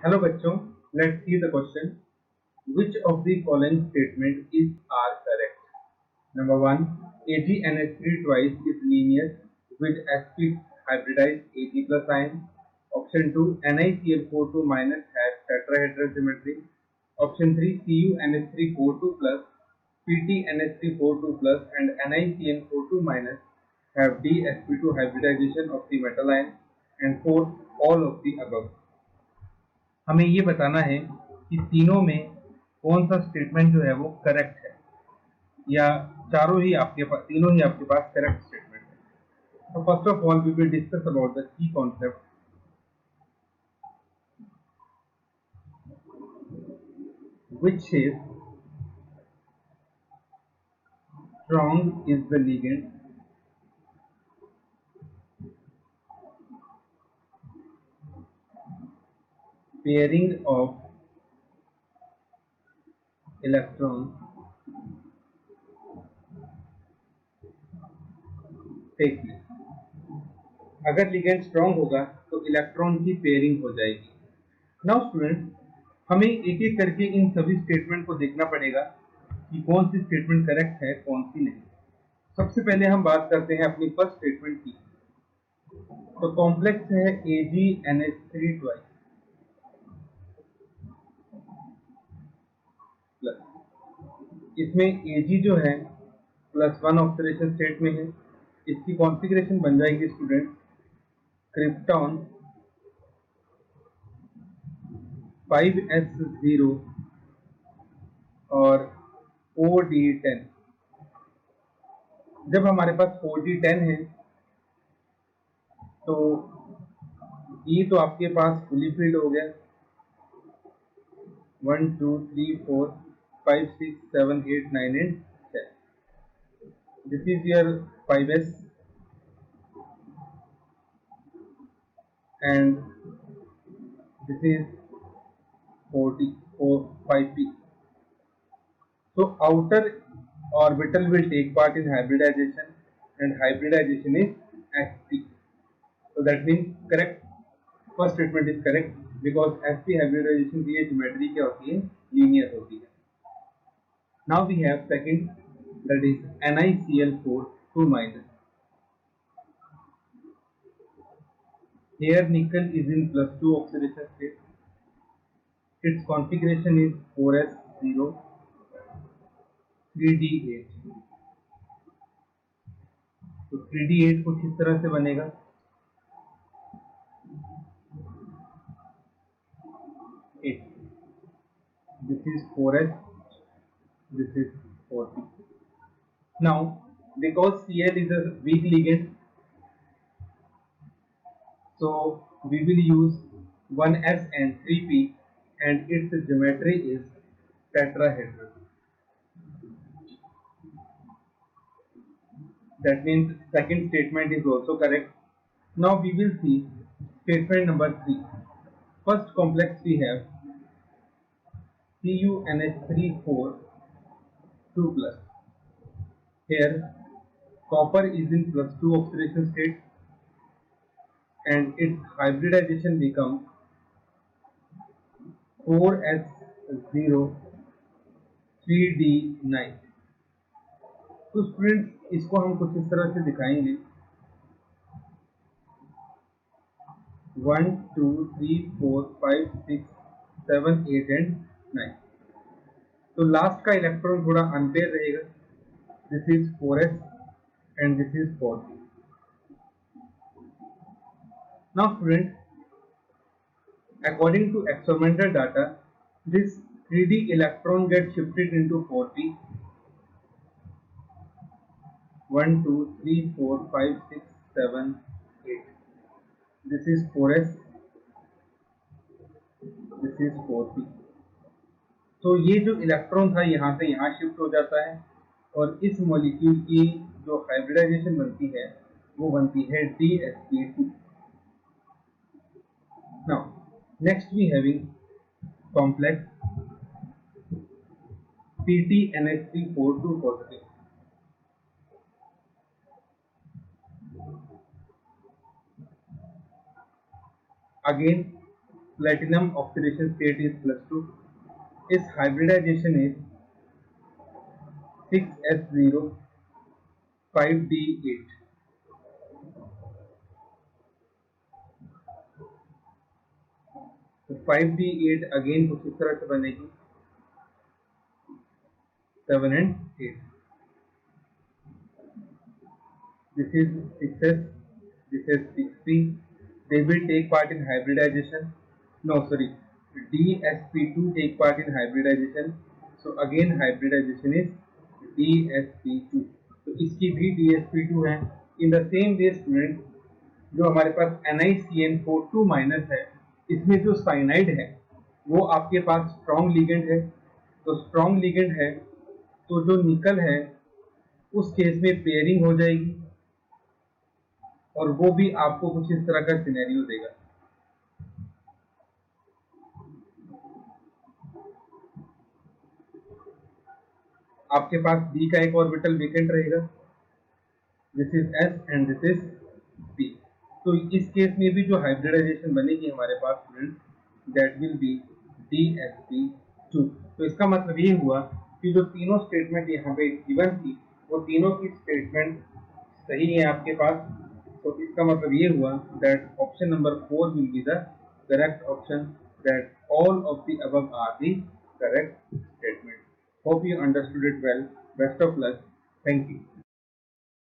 Hello बच्चों, let's see the question. Which of the following statement is are correct? Number one, AgNH3 twice is linear with sp hybridized Ag plus ion. Option two, NiCl42 minus has tetrahedral symmetry. Option three, CuNH342 plus PtNH342 plus and NiCN42 minus have d-sp2 hybridization of the metal ion. And fourth, all of the above. हमें ये बताना है कि तीनों में कौन सा statement जो है वो करेक्ट है या चारों ही आपके पास तीनों ही आपके पास करेक्ट स्टेटमेंट है. तो first of all we will discuss about the key concept which says strong is the ligand pairing of electrons take place. अगर लिगेंड स्ट्रांग होगा तो इलेक्ट्रॉन की पेयरिंग हो जाएगी. नाउ स्टूडेंट्स, हमें एक एक करके इन सभी स्टेटमेंट को देखना पड़ेगा कि कौन सी स्टेटमेंट करेक्ट है कौन सी नहीं. सबसे पहले हम बात करते हैं अपनी फर्स्ट स्टेटमेंट की. तो कॉम्प्लेक्स है AgNH3 ट्वाइस प्लस. इसमें Ag जो है +1 ऑक्सीडेशन स्टेट में है. इसकी कॉन्फ़िगरेशन बन जाएगी स्टूडेंट क्रिप्टॉन 5s0 और 4d10. जब हमारे पास 4d10 है तो E तो आपके पास फुली फिल्ड हो गया. 1 2 3 4 5 6 7 8 9 and 10. This is your 5s and this is 40 or 5p. So outer orbital will take part in hybridization and hybridization is sp. So that means correct. First statement is correct because sp hybridization की geometry क्या होती है, linear होती है. Now we have second, that is NiCl4 2 minus. Here nickel is in +2 oxidation state. Its configuration is 4s0 3d8. तो 3d8 कुछ इस तरह से बनेगा. This is 4s, this is 4p. Now because Cl is a weak ligand, so we will use 1s and 3p and its geometry is tetrahedral. That means second statement is also correct. Now we will see statement number 3. First complex we have CuNH3 2 plus. Here copper is in +2 oxidation state and its hybridization becomes 4s0 3d9. तो students इसको हम कुछ इस तरह से दिखाएंगे 1 2 3 4 5 6 7 8 and 9. तो last का इलेक्ट्रॉन थोड़ा अनपेयर रहेगा. This is 4s and this is 4p. Now student, according to experimental data, this 3d electron gets shifted into 4p. 1 2 3 4 5 6 7 8. This is 4s, this is 4p. तो ये जो इलेक्ट्रॉन था यहाँ से यहाँ शिफ्ट हो जाता है और इस मॉलिक्यूल की जो हाइब्रिडाइजेशन बनती है वो बनती है DsP2. Now next we having complex PtNH342 positive. Again platinum oxidation state is +2. Its hybridization is 6s0 5d8. तो 5d8 अगेन कुछ इस तरह से बनेगी 7 and 8. This is 6s, this is 6p. They will take part in hybridization. No, sorry, dsp2 take part in hybridization. So again hybridization is dsp2. तो इसकी भी dsp2 है. In the same way student, जो हमारे पास NiCN42 minus है, इसमें जो cyanide है वो आपके पास स्ट्रॉन्ग लिगेंड है. तो स्ट्रॉन्ग लिगेंड है तो जो निकल है उस केस में पेयरिंग हो जाएगी और वो भी आपको कुछ इस तरह का सिनेरियो देगा. आपके पास B का एक ऑर्बिटल वेकेंट रहेगा. This is S and this is P. तो इस केस में भी जो हाइब्रिडाइजेशन बनेगी हमारे पास student, that will be DsP2. तो इसका मतलब ये हुआ कि जो तीनों स्टेटमेंट यहाँ पे गिवन थी वो तीनों की स्टेटमेंट सही है आपके पास. तो इसका मतलब ये हुआ that option number 4 will be the correct option, that all of the above are the correct statement. Hope you understood it well. Best of luck. Thank you.